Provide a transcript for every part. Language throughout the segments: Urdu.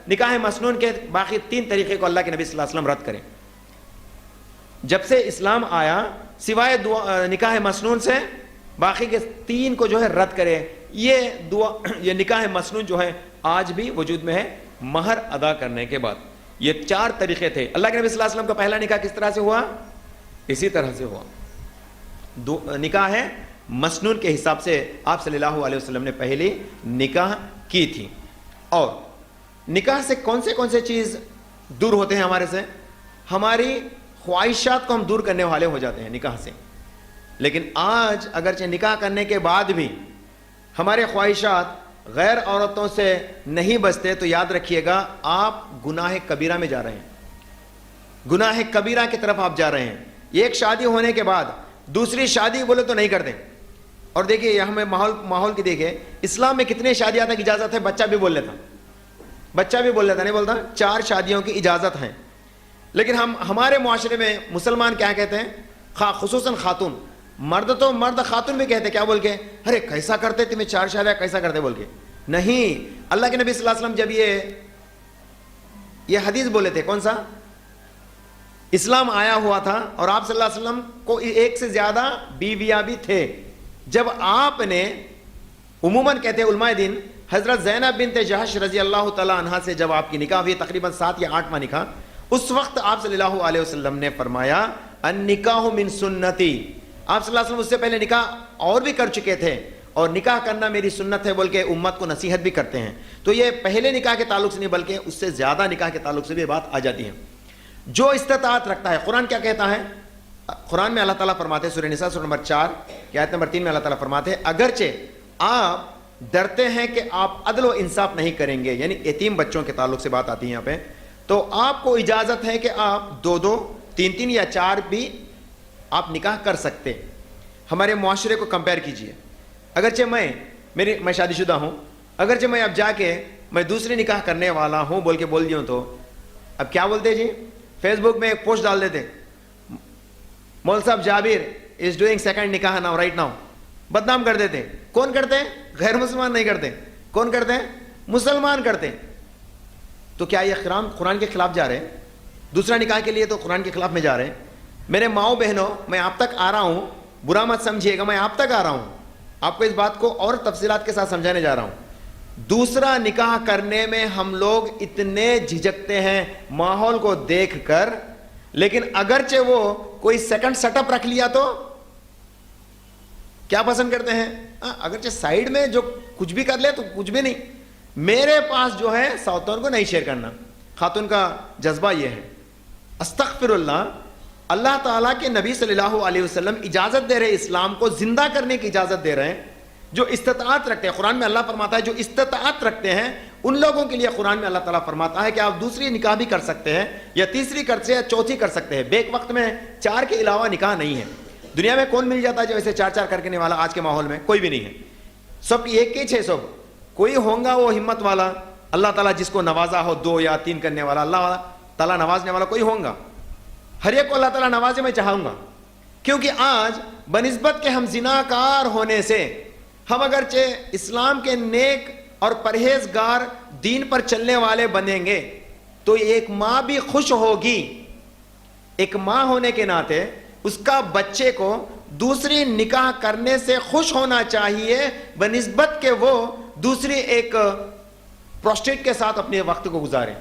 نکاح مسنون کے باقی 3 طریقے کو اللہ کے نبی صلی اللہ علیہ وسلم رد کریں. جب سے اسلام آیا سوائے نکاح مسنون سے باقی کے 3 کو جو ہے رد کرے. یہ نکاح مسنون جو ہے آج بھی وجود میں ہے مہر ادا کرنے کے بعد. یہ 4 طریقے تھے. اللہ کے نبی صلی اللہ علیہ وسلم کا پہلا نکاح کس طرح سے ہوا؟ اسی طرح سے ہوا. نکاح ہے مسنون کے حساب سے آپ صلی اللہ علیہ وسلم نے پہلی نکاح کی تھی. اور نکاح سے کون سے چیز دور ہوتے ہیں ہمارے سے؟ ہماری خواہشات کو ہم دور کرنے والے ہو جاتے ہیں نکاح سے. لیکن آج اگرچہ نکاح کرنے کے بعد بھی ہمارے خواہشات غیر عورتوں سے نہیں بچتے تو یاد رکھیے گا آپ گناہ کبیرہ میں جا رہے ہیں. گناہ کبیرہ کی طرف آپ جا رہے ہیں. ایک شادی ہونے کے بعد دوسری شادی بولے تو نہیں کرتے. اور دیکھیے یہاں میں ماحول کی دیکھیں اسلام میں کتنے شادیاں تک اجازت ہے. بچہ بھی بول لیتا نہیں بولتا 4 شادیوں کی اجازت ہے. لیکن ہمارے معاشرے میں مسلمان کیا کہتے ہیں؟ خصوصاً خاتون، مرد تو مرد خاتون بھی کہتے کیا بول کے؟ ارے کیسا کرتے تمہیں 4 شادیاں کیسا کرتے بول کے. نہیں، اللہ کے نبی صلی اللہ علیہ وسلم جب یہ حدیث بولے تھے، کون سا؟ اسلام آیا ہوا تھا اور آپ صلی اللہ علیہ وسلم کو 1 سے زیادہ بیویاں بھی تھے. جب آپ نے عموماً کہتے ہیں علماء دین حضرت زینب بنت جحش رضی اللہ تعالی عنہا سے جب آپ کی نکاح ہوئی تقریباً 7 یا 8واں نکاح، اس وقت آپ صلی اللہ علیہ وسلم نے فرمایا النکاح من سنتی. آپ صلی اللہ علیہ وسلم اس سے پہلے نکاح اور بھی کر چکے تھے اور نکاح کرنا میری سنت ہے بول کے امت کو نصیحت بھی کرتے ہیں. تو یہ پہلے نکاح کے تعلق سے نہیں بلکہ اس سے زیادہ نکاح کے تعلق سے بھی بات آ جاتی ہے. جو استطاعت رکھتا ہے، قرآن کیا کہتا ہے؟ قرآن میں اللہ تعالیٰ فرماتے ہیں سورہ نساء سورہ نمبر 4 کی آیت نمبر 3 میں اللہ تعالیٰ فرماتے ہیں اگرچہ آپ ڈرتے ہیں کہ آپ عدل و انصاف نہیں کریں گے، یعنی یتیم بچوں کے تعلق سے بات آتی ہے یہاں پہ، تو آپ کو اجازت ہے کہ آپ 2 3 یا 4 بھی آپ نکاح کر سکتے. ہمارے معاشرے کو کمپیئر کیجئے. اگرچہ میں شادی شدہ ہوں، اگرچہ میں اب جا کے میں دوسری نکاح کرنے والا ہوں بول کے بول دیوں تو اب کیا بولتے جی؟ فیس بک میں ایک پوسٹ ڈال دیتے مول صاحب جابر از ڈوئنگ سیکنڈ نکاح ناؤ رائٹ ناؤ. بدنام کر دیتے. کون کرتے ہیں؟ غیر مسلمان نہیں کرتے. کون کرتے ہیں؟ مسلمان کرتے ہیں. تو کیا یہ قرآن کے خلاف جا رہے ہیں؟ دوسرا نکاح کے لیے تو قرآن کے خلاف میں جا رہے ہیں. میرے ماؤں بہنوں، میں آپ تک آ رہا ہوں، برا مت سمجھیے گا، میں آپ تک آ رہا ہوں، آپ کو اس بات کو اور تفصیلات کے ساتھ سمجھانے جا رہا ہوں. دوسرا نکاح کرنے میں ہم لوگ اتنے جھجکتے ہیں ماحول کو دیکھ کر، لیکن اگرچہ وہ کوئی سیکنڈ سیٹ اپ رکھ لیا تو کیا پسند کرتے ہیں؟ اگرچہ سائیڈ میں جو کچھ بھی کر لے تو کچھ بھی نہیں، میرے پاس جو ہے خاتون کو نہیں شیئر کرنا. خاتون کا جذبہ یہ ہے. استغفر اللہ. اللہ تعالیٰ کے نبی صلی اللہ علیہ وسلم اجازت دے رہے اسلام کو زندہ کرنے کی اجازت دے رہے ہیں جو استطاعت رکھتے ہیں. قرآن میں اللہ فرماتا ہے جو استطاعت رکھتے ہیں ان لوگوں کے لیے قرآن میں اللہ تعالیٰ فرماتا ہے کہ آپ دوسری نکاح بھی کر سکتے ہیں یا تیسری کر سکتے ہیں یا چوتھی کر سکتے ہیں. بیک وقت میں 4 کے علاوہ نکاح نہیں ہے. دنیا میں کون مل جاتا ہے جو ایسے 4 کرنے والا؟ آج کے ماحول میں کوئی بھی نہیں ہے. سب کی 1 کے 600. کوئی ہوگا وہ ہمت والا، اللہ تعالیٰ جس کو نوازا ہو 2 یا 3 کرنے والا، اللہ تعالیٰ نوازنے والا کوئی ہوگا. ہر ایک کو اللہ تعالیٰ نوازے میں چاہوں گا، کیونکہ آج بنسبت کے ہم زناکار ہونے سے ہم اگرچہ اسلام کے نیک اور پرہیزگار دین پر چلنے والے بنیں گے تو ایک ماں بھی خوش ہوگی. ایک ماں ہونے کے ناطے اس کا بچے کو دوسری نکاح کرنے سے خوش ہونا چاہیے بنسبت کہ وہ دوسری ایک پروسٹیٹ کے ساتھ اپنے وقت کو گزارے.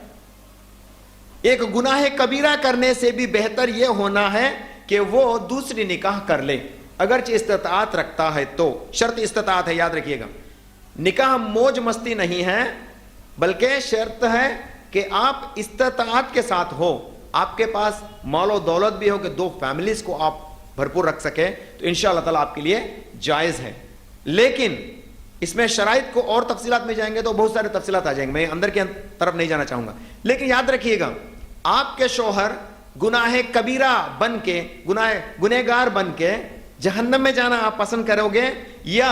ایک گناہ کبیرہ کرنے سے بھی بہتر یہ ہونا ہے کہ وہ دوسری نکاح کر لے اگرچہ استطاعت رکھتا ہے تو. شرط استطاعت ہے، یاد رکھیے گا. نکاح موج مستی نہیں ہے بلکہ شرط ہے کہ آپ استطاعت کے ساتھ ہو، آپ کے پاس مال و دولت بھی ہو کہ 2 فیملیز کو آپ بھرپور رکھ سکیں تو انشاءاللہ تعالیٰ آپ کے لیے جائز ہے. لیکن اس میں شرائط کو اور تفصیلات میں جائیں گے تو بہت سارے تفصیلات آ جائیں گے، میں اندر کی طرف نہیں جانا چاہوں گا. لیکن یاد رکھیے گا آپ کے شوہر گناہ کبیرہ بن کے گنہگار بن کے جہنم میں جانا آپ پسند کرو گے یا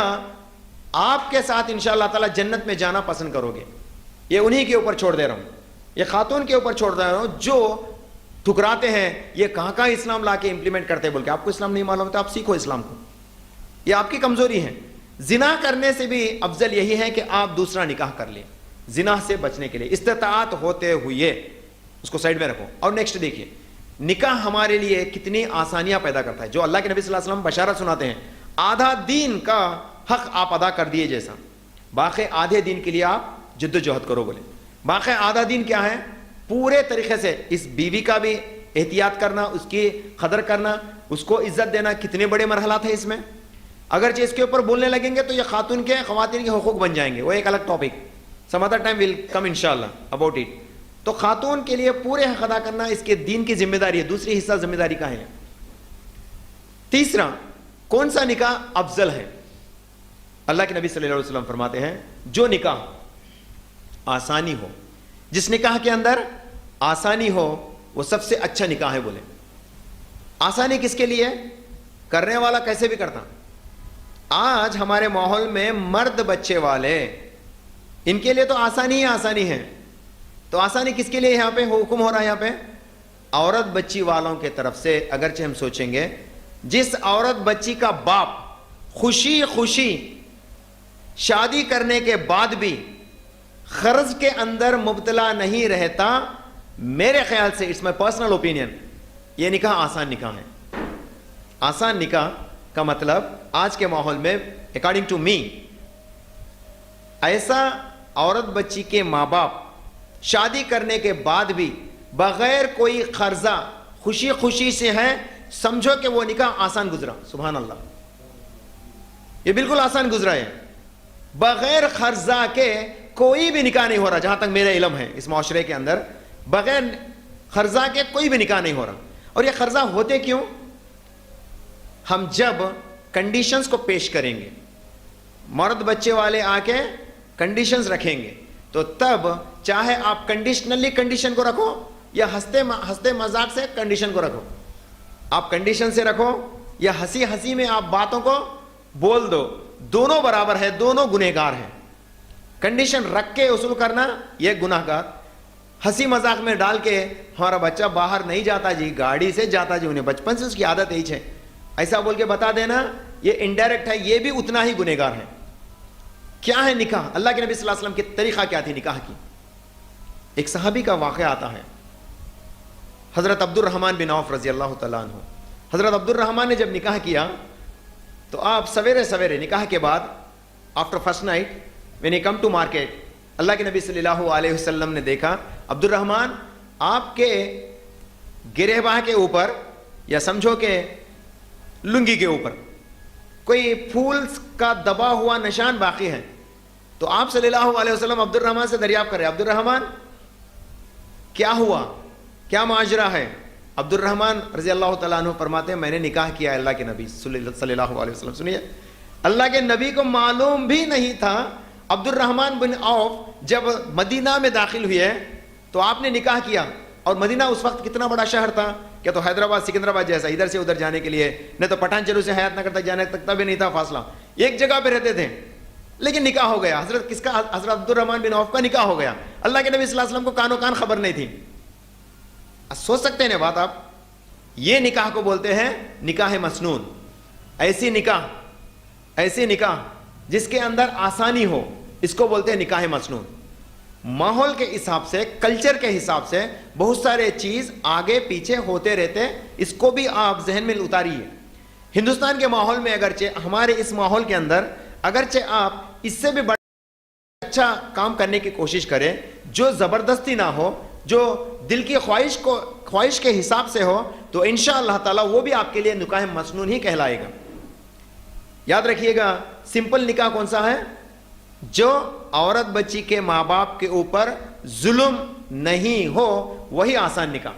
آپ کے ساتھ انشاءاللہ تعالیٰ جنت میں جانا پسند کرو گے؟ یہ انہی کے اوپر چھوڑ دے رہا ہوں، یہ خاتون کے اوپر چھوڑ دے رہا ہوں جو ٹھکراتے ہیں یہ کہاں اسلام لا کے امپلیمنٹ کرتے بول کے. آپ کو اسلام نہیں معلوم تو آپ سیکھو اسلام کو، یہ آپ کی کمزوری ہے. زنا کرنے سے بھی افضل یہی ہے کہ آپ دوسرا نکاح کر لیں. زنا سے بچنے کے لیے استطاعت ہوتے ہوئے اس کو سائڈ میں رکھو. اور نیکسٹ دیکھیے نکاح ہمارے لیے کتنی آسانیاں پیدا کرتا ہے. جو اللہ کے نبی صلی اللہ علیہ وسلم بشارت سناتے ہیں آدھا دین کا حق آپ ادا کر دیے جیسا, باقی آدھے دین کے لیے آپ جد و جہد کرو. بولے باقی آدھا دین کیا ہے؟ پورے طریقے سے اس بیوی کا بھی احتیاط کرنا, اس کی قدر کرنا, اس کو عزت دینا. کتنے بڑے مرحلات ہیں اس میں. اگرچہ اس کے اوپر بولنے لگیں گے تو یہ خواتین کے حقوق بن جائیں گے, وہ ایک الگ topic, some other time will come انشاءاللہ اباؤٹ اٹ. تو خاتون کے لیے پورے حق ادا کرنا اس کے دین کی ذمہ داری ہے. دوسری حصہ ذمہ داری کا ہے. تیسرا, کون سا نکاح افضل ہے؟ اللہ کے نبی صلی اللہ علیہ وسلم فرماتے ہیں جو نکاح آسانی ہو, جس نکاح کے اندر آسانی ہو وہ سب سے اچھا نکاح ہے. بولے آسانی کس کے لیے؟ کرنے والا کیسے بھی کرتا. آج ہمارے ماحول میں مرد بچے والے, ان کے لیے تو آسانی ہی آسانی ہے. تو آسانی کس کے لیے یہاں پہ حکم ہو رہا ہے؟ یہاں پہ عورت بچی والوں کے طرف سے. اگرچہ ہم سوچیں گے جس عورت بچی کا باپ خوشی خوشی شادی کرنے کے بعد بھی قرض کے اندر مبتلا نہیں رہتا, میرے خیال سے اٹس مائی پرسنل اوپینین, یہ نکاح آسان نکاح ہے. آسان نکاح کا مطلب آج کے ماحول میں اکارڈنگ ٹو می, ایسا عورت بچی کے ماں باپ شادی کرنے کے بعد بھی بغیر کوئی قرضہ خوشی خوشی سے ہیں, سمجھو کہ وہ نکاح آسان گزرا. سبحان اللہ, یہ بالکل آسان گزرا ہے. بغیر قرضہ کے کوئی بھی نکاح نہیں ہو رہا جہاں تک میرا علم ہے. اس معاشرے کے اندر بغیر قرضہ کے کوئی بھی نکاح نہیں ہو رہا. اور یہ قرضہ ہوتے کیوں؟ ہم جب کنڈیشنز کو پیش کریں گے, مرد بچے والے آ کے کنڈیشنز رکھیں گے, تو تب چاہے آپ کنڈیشنلی کنڈیشن کو رکھو یا ہنستے مذاق سے کنڈیشن کو رکھو, آپ کنڈیشن سے رکھو یا ہنسی ہنسی میں آپ باتوں کو بول دو, دونوں برابر ہے, دونوں گنہگار ہیں. کنڈیشن رکھ کے اصول کرنا یہ گناہ گار, ہنسی مذاق میں ڈال کے ہمارا بچہ باہر نہیں جاتا جی, گاڑی سے جاتا جی, انہیں بچپن سے اس کی عادت یہی ہے, ایسا بول کے بتا دینا, یہ انڈائریکٹ ہے, یہ بھی اتنا ہی گنہگار ہے. کیا ہے نکاح؟ اللہ کے نبی صلی اللہ علیہ وسلم کی طریقہ کیا تھی نکاح کی؟ ایک صحابی کا واقعہ آتا ہے, حضرت عبد الرحمن بن عوف رضی اللہ تعالیٰ عنہ. حضرت عبد الرحمن نے جب نکاح کیا تو آپ سویرے سویرے نکاح کے بعد after first night when he come to market, اللہ کے نبی صلی اللہ علیہ وسلم نے دیکھا عبد الرحمن آپ کے گریباں کے اوپر یا سمجھو کہ لنگی کے اوپر کوئی پھول کا دبا ہوا نشان باقی ہے. تو آپ صلی اللہ علیہ وسلم عبد الرحمن سے دریافت کرے, عبد الرحمن کیا ہوا, کیا ماجرا ہے؟ عبد الرحمن رضی اللہ تعالیٰ عنہ فرماتے ہیں میں نے نکاح کیا ہے اللہ کے نبی صلی اللہ علیہ وسلم. سنیے, اللہ کے نبی کو معلوم بھی نہیں تھا. عبد الرحمن بن عوف جب مدینہ میں داخل ہوئے تو آپ نے نکاح کیا, اور مدینہ اس وقت کتنا بڑا شہر تھا, کیا تو حیدرآباد سکندرآباد جیسا ادھر سے ادھر جانے کے لیے, نہیں تو پٹھان چلو سے حیات نگر تک جانے تک بھی نہیں تھا فاصلہ, ایک جگہ پہ رہتے تھے. لیکن نکاح ہو گیا. حضرت کس کا؟ حضرت عبد الرحمن بن عوف کا نکاح ہو گیا. اللہ کے نبی صلی اللہ علیہ وسلم کو کانوں کان خبر نہیں تھی. سوچ سکتے ہیں نا بات آپ, یہ نکاح کو بولتے ہیں نکاح مسنون. ایسی نکاح جس کے اندر آسانی ہو, اس کو بولتے ہیں نکاح مسنون. ماحول کے حساب سے, کلچر کے حساب سے بہت سارے چیز آگے پیچھے ہوتے رہتے, اس کو بھی آپ ذہن میں اتاریے. ہندوستان کے ماحول میں اگرچہ ہمارے اس ماحول کے اندر اگرچہ آپ اس سے بھی بڑا اچھا کام کرنے کی کوشش کریں جو زبردستی نہ ہو, جو دل کی خواہش کے حساب سے ہو, تو انشاءاللہ تعالی وہ بھی آپ کے لیے نکاح مسنون ہی کہلائے گا. یاد رکھیے گا, سمپل نکاح کون سا ہے؟ جو عورت بچی کے ماں باپ کے اوپر ظلم نہیں ہو, وہی آسان نکاح.